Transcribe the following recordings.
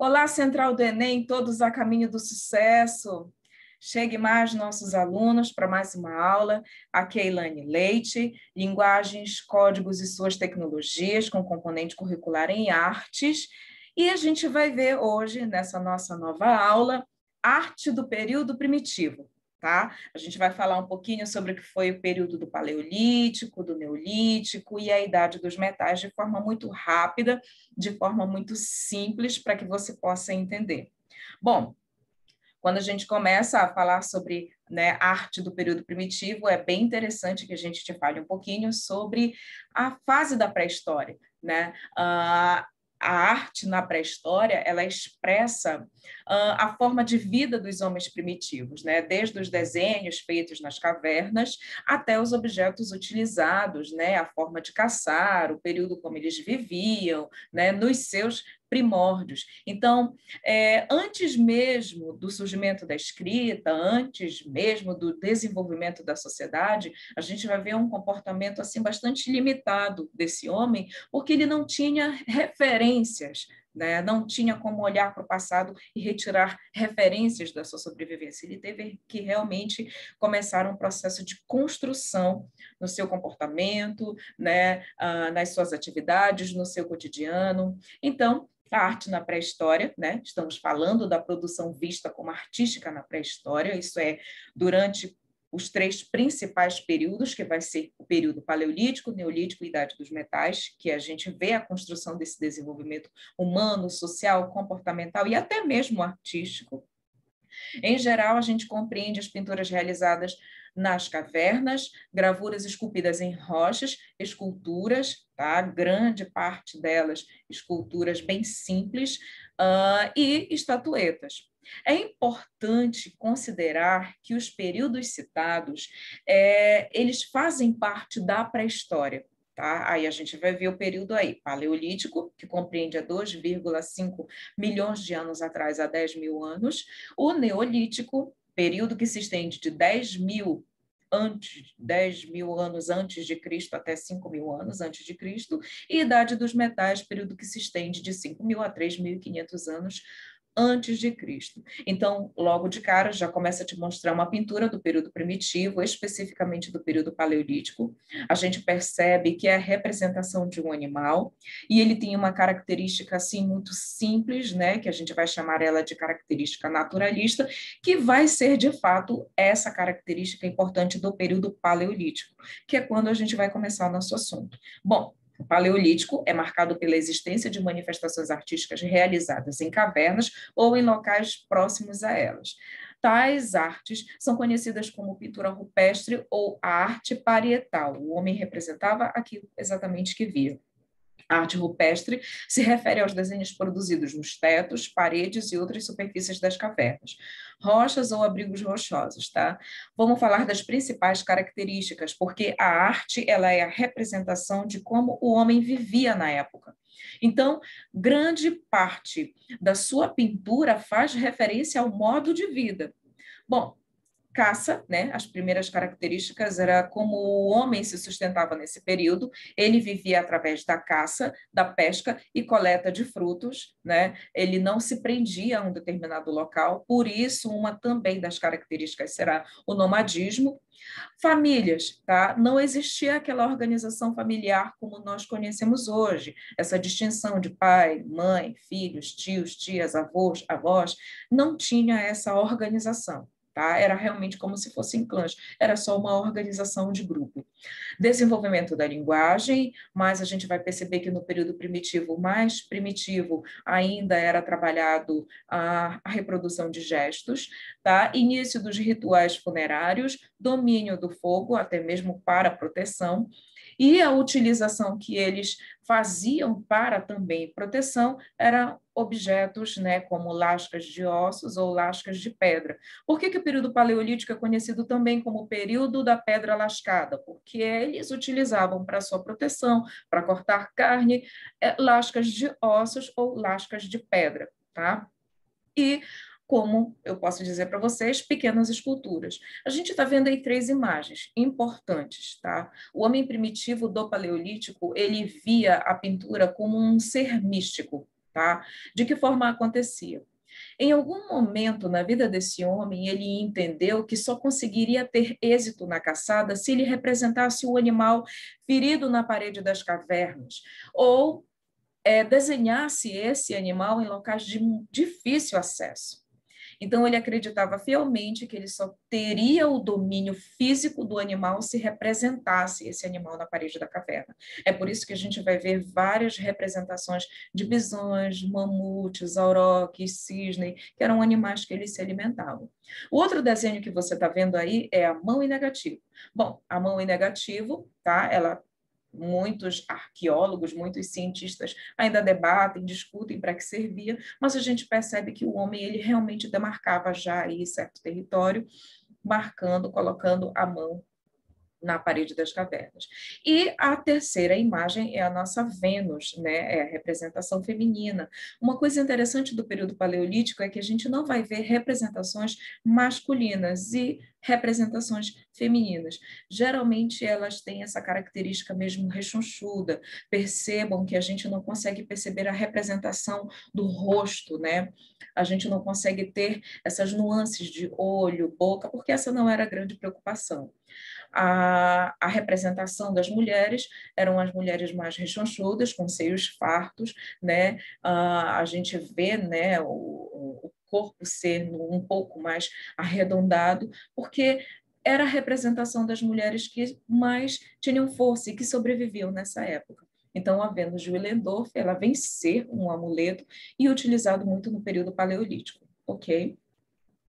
Olá, Central do Enem, todos a caminho do sucesso. Chegue mais nossos alunos para mais uma aula. Aqui é Ilane Leite, Linguagens, Códigos e Suas Tecnologias, com componente curricular em artes. E a gente vai ver hoje, nessa nossa nova aula, arte do período primitivo. Tá? A gente vai falar um pouquinho sobre o que foi o período do Paleolítico, do Neolítico e a Idade dos Metais de forma muito rápida, de forma muito simples, para que você possa entender. Bom, quando a gente começa a falar sobre, né, arte do período primitivo, é bem interessante que a gente te fale um pouquinho sobre a fase da pré-história, né? A arte na pré-história, ela expressa a forma de vida dos homens primitivos, né? Desde os desenhos feitos nas cavernas até os objetos utilizados, né? A forma de caçar, o período como eles viviam, né? Nos seus primórdios. Então, antes mesmo do surgimento da escrita, antes mesmo do desenvolvimento da sociedade, a gente vai ver um comportamento assim bastante limitado desse homem, porque ele não tinha referências, né? Não tinha como olhar para o passado e retirar referências da sua sobrevivência. Ele teve que realmente começar um processo de construção no seu comportamento, né? Nas suas atividades, no seu cotidiano. Então, a arte na pré-história, né? Estamos falando da produção vista como artística na pré-história, isso é durante os três principais períodos, que vai ser o período paleolítico, neolítico e idade dos metais, que a gente vê a construção desse desenvolvimento humano, social, comportamental e até mesmo artístico. Em geral, a gente compreende as pinturas realizadas nas cavernas, gravuras esculpidas em rochas, esculturas, tá? Grande parte delas esculturas bem simples, e estatuetas. É importante considerar que os períodos citados, eles fazem parte da pré-história. Tá? Aí a gente vai ver o período aí, paleolítico, que compreende a 2,5 milhões de anos atrás a 10 mil anos, o neolítico, período que se estende de 10 mil anos antes de Cristo até 5 mil anos antes de Cristo, e idade dos metais, período que se estende de 5 mil a 3.500 anos antes de Cristo. Então, logo de cara, já começa a te mostrar uma pintura do período primitivo, especificamente do período paleolítico. A gente percebe que é a representação de um animal, e ele tem uma característica, assim, muito simples, né, que a gente vai chamar ela de característica naturalista, que vai ser, de fato, essa característica importante do período paleolítico, que é quando a gente vai começar o nosso assunto. Bom, o Paleolítico é marcado pela existência de manifestações artísticas realizadas em cavernas ou em locais próximos a elas. Tais artes são conhecidas como pintura rupestre ou arte parietal. O homem representava aquilo exatamente que via. A arte rupestre se refere aos desenhos produzidos nos tetos, paredes e outras superfícies das cavernas, rochas ou abrigos rochosos, tá? Vamos falar das principais características, porque a arte, ela é a representação de como o homem vivia na época. Então, grande parte da sua pintura faz referência ao modo de vida. Bom, caça, né? As primeiras características era como o homem se sustentava nesse período. Ele vivia através da caça, da pesca e coleta de frutos, né? Ele não se prendia a um determinado local, por isso uma também das características será o nomadismo. Famílias, tá? Não existia aquela organização familiar como nós conhecemos hoje, essa distinção de pai, mãe, filhos, tios, tias, avós, avós, não tinha essa organização. Tá? Era realmente como se fossem clãs, era só uma organização de grupo. Desenvolvimento da linguagem, mas a gente vai perceber que no período primitivo, mais primitivo, ainda era trabalhado a reprodução de gestos, tá? Início dos rituais funerários, domínio do fogo, até mesmo para proteção, e a utilização que eles faziam para também proteção eram objetos, né, como lascas de ossos ou lascas de pedra. Por que o período paleolítico é conhecido também como o período da pedra lascada? Porque eles utilizavam para sua proteção, para cortar carne, lascas de ossos ou lascas de pedra, tá? E como eu posso dizer para vocês, pequenas esculturas. A gente está vendo aí três imagens importantes, tá? O homem primitivo do Paleolítico, ele via a pintura como um ser místico, tá? De que forma acontecia? Em algum momento na vida desse homem, ele entendeu que só conseguiria ter êxito na caçada se ele representasse o animal ferido na parede das cavernas, ou desenhasse esse animal em locais de difícil acesso. Então, ele acreditava fielmente que ele só teria o domínio físico do animal se representasse esse animal na parede da caverna. É por isso que a gente vai ver várias representações de bisões, mamutes, auroques, cisne, que eram animais que eles se alimentavam. O outro desenho que você está vendo aí é a mão em negativo. Bom, a mão em negativo, tá? Ela muitos arqueólogos, muitos cientistas ainda debatem, discutem para que servia, mas a gente percebe que o homem ele realmente demarcava já aí certo território, marcando, colocando a mão na parede das cavernas. E a terceira imagem é a nossa Vênus, né? É a representação feminina. Uma coisa interessante do período paleolítico é que a gente não vai ver representações masculinas e representações femininas. Geralmente elas têm essa característica mesmo rechonchuda. Percebam que a gente não consegue perceber a representação do rosto, né? A gente não consegue ter essas nuances de olho, boca, porque essa não era a grande preocupação. A representação das mulheres eram as mulheres mais rechonchudas, com seios fartos, né? A gente vê, né, o corpo ser um pouco mais arredondado, porque era a representação das mulheres que mais tinham força e que sobreviviam nessa época. Então, a Vênus de Willendorf, ela vem ser um amuleto e utilizado muito no período paleolítico, ok?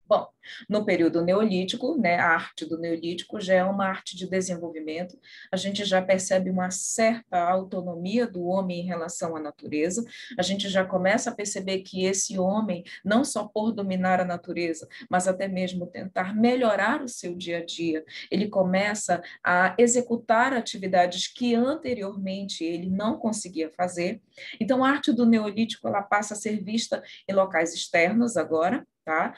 Bom, no período neolítico, né, a arte do neolítico já é uma arte de desenvolvimento, a gente já percebe uma certa autonomia do homem em relação à natureza, a gente já começa a perceber que esse homem, não só por dominar a natureza, mas até mesmo tentar melhorar o seu dia a dia, ele começa a executar atividades que anteriormente ele não conseguia fazer. Então, a arte do neolítico ela passa a ser vista em locais externos agora, tá?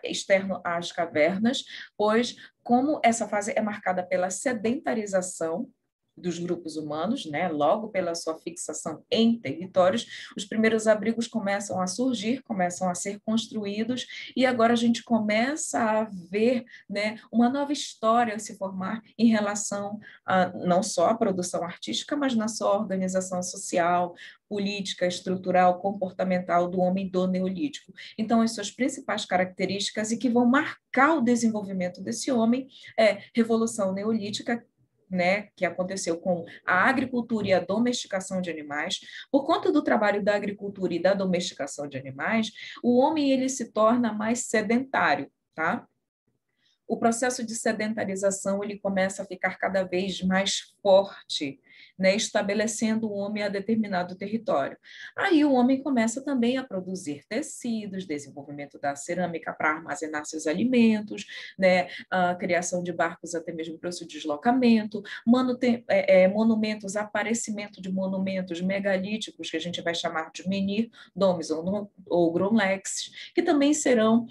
Externo às cavernas, pois como essa fase é marcada pela sedentarização dos grupos humanos, né? Logo pela sua fixação em territórios, os primeiros abrigos começam a surgir, começam a ser construídos, e agora a gente começa a ver, né, uma nova história se formar em relação a não só a produção artística, mas na sua organização social, política, estrutural, comportamental do homem do neolítico. Então, as suas principais características e que vão marcar o desenvolvimento desse homem é Revolução Neolítica, né, que aconteceu com a agricultura e a domesticação de animais. Por conta do trabalho da agricultura e da domesticação de animais, o homem ele se torna mais sedentário, tá? O processo de sedentarização ele começa a ficar cada vez mais forte, né, estabelecendo o homem a determinado território. Aí o homem começa também a produzir tecidos, desenvolvimento da cerâmica para armazenar seus alimentos, né, a criação de barcos até mesmo para o seu deslocamento, monumentos, aparecimento de monumentos megalíticos, que a gente vai chamar de menhir, domes ou grunlex, que também serão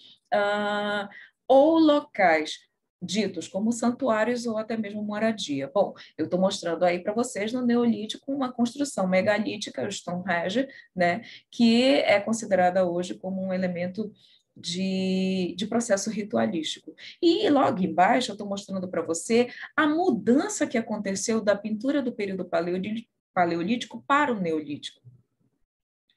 ou locais ditos como santuários ou até mesmo moradia. Bom, eu estou mostrando aí para vocês no Neolítico uma construção megalítica, o Stonehenge, né, que é considerada hoje como um elemento de processo ritualístico. E logo embaixo eu estou mostrando para você a mudança que aconteceu da pintura do período paleolítico para o Neolítico.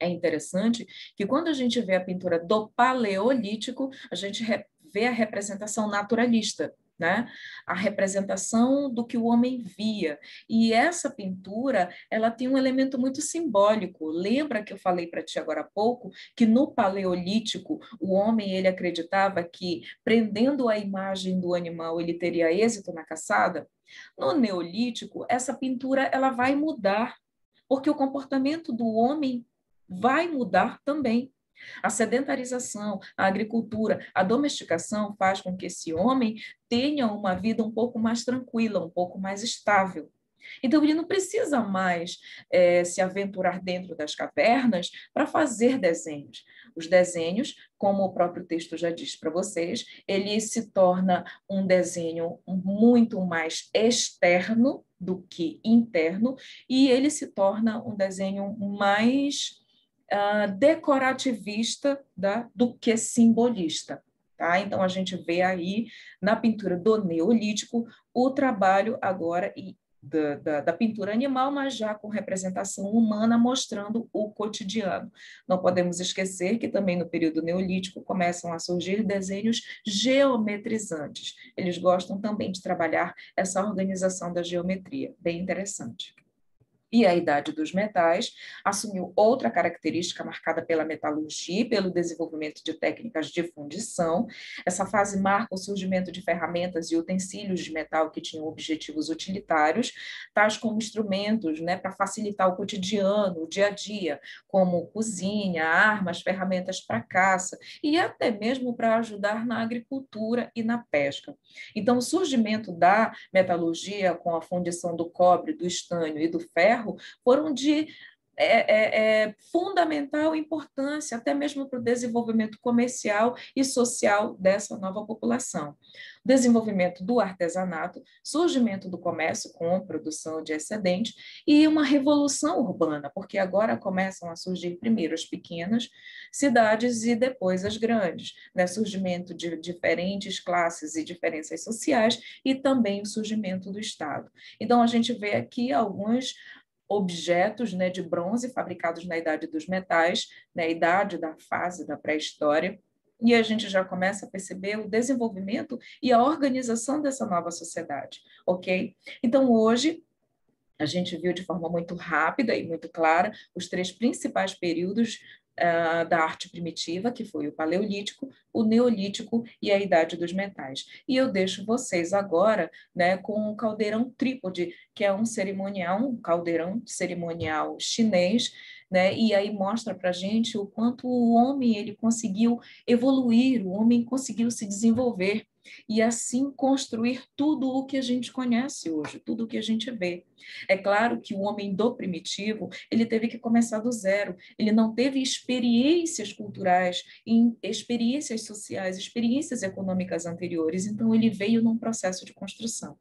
É interessante que quando a gente vê a pintura do Paleolítico, a gente vê a representação naturalista, né? A representação do que o homem via. E essa pintura, ela tem um elemento muito simbólico. Lembra que eu falei para ti agora há pouco que no Paleolítico o homem ele acreditava que prendendo a imagem do animal ele teria êxito na caçada? No Neolítico, essa pintura ela vai mudar, porque o comportamento do homem vai mudar também. A sedentarização, a agricultura, a domesticação faz com que esse homem tenha uma vida um pouco mais tranquila, um pouco mais estável. Então, ele não precisa mais se aventurar dentro das cavernas para fazer desenhos. Os desenhos, como o próprio texto já diz para vocês, ele se torna um desenho muito mais externo do que interno, e ele se torna um desenho mais decorativista do que simbolista. Tá? Então, a gente vê aí na pintura do Neolítico o trabalho agora da pintura animal, mas já com representação humana, mostrando o cotidiano. Não podemos esquecer que também no período Neolítico começam a surgir desenhos geometrizantes. Eles gostam também de trabalhar essa organização da geometria, bem interessante. E a Idade dos Metais assumiu outra característica marcada pela metalurgia e pelo desenvolvimento de técnicas de fundição. Essa fase marca o surgimento de ferramentas e utensílios de metal que tinham objetivos utilitários, tais como instrumentos, né, para facilitar o cotidiano, o dia a dia, como cozinha, armas, ferramentas para caça e até mesmo para ajudar na agricultura e na pesca. Então, o surgimento da metalurgia com a fundição do cobre, do estânio e do ferro foram de fundamental importância, até mesmo para o desenvolvimento comercial e social dessa nova população. Desenvolvimento do artesanato, surgimento do comércio com produção de excedente e uma revolução urbana, porque agora começam a surgir primeiro as pequenas cidades e depois as grandes, né? Surgimento de diferentes classes e diferenças sociais e também o surgimento do Estado. Então, a gente vê aqui alguns objetos, né, de bronze fabricados na Idade dos Metais, na idade da fase da pré-história, e a gente já começa a perceber o desenvolvimento e a organização dessa nova sociedade, ok? Então, hoje, a gente viu de forma muito rápida e muito clara os três principais períodos da arte primitiva, que foi o Paleolítico, o Neolítico e a Idade dos Metais. E eu deixo vocês agora, né, com o caldeirão trípode, que é um caldeirão cerimonial chinês, né, e aí mostra para a gente o quanto o homem ele conseguiu evoluir, o homem conseguiu se desenvolver e assim construir tudo o que a gente conhece hoje, tudo o que a gente vê. É claro que o homem do primitivo, ele teve que começar do zero, ele não teve experiências culturais, experiências sociais, experiências econômicas anteriores, então ele veio num processo de construção.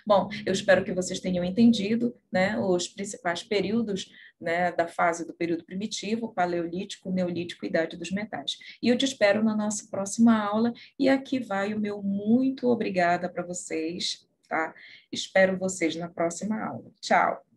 Bom, eu espero que vocês tenham entendido, né, os principais períodos, né, da fase do período primitivo, paleolítico, neolítico e idade dos metais. E eu te espero na nossa próxima aula, e aqui vai o meu muito obrigada para vocês, tá? Espero vocês na próxima aula. Tchau!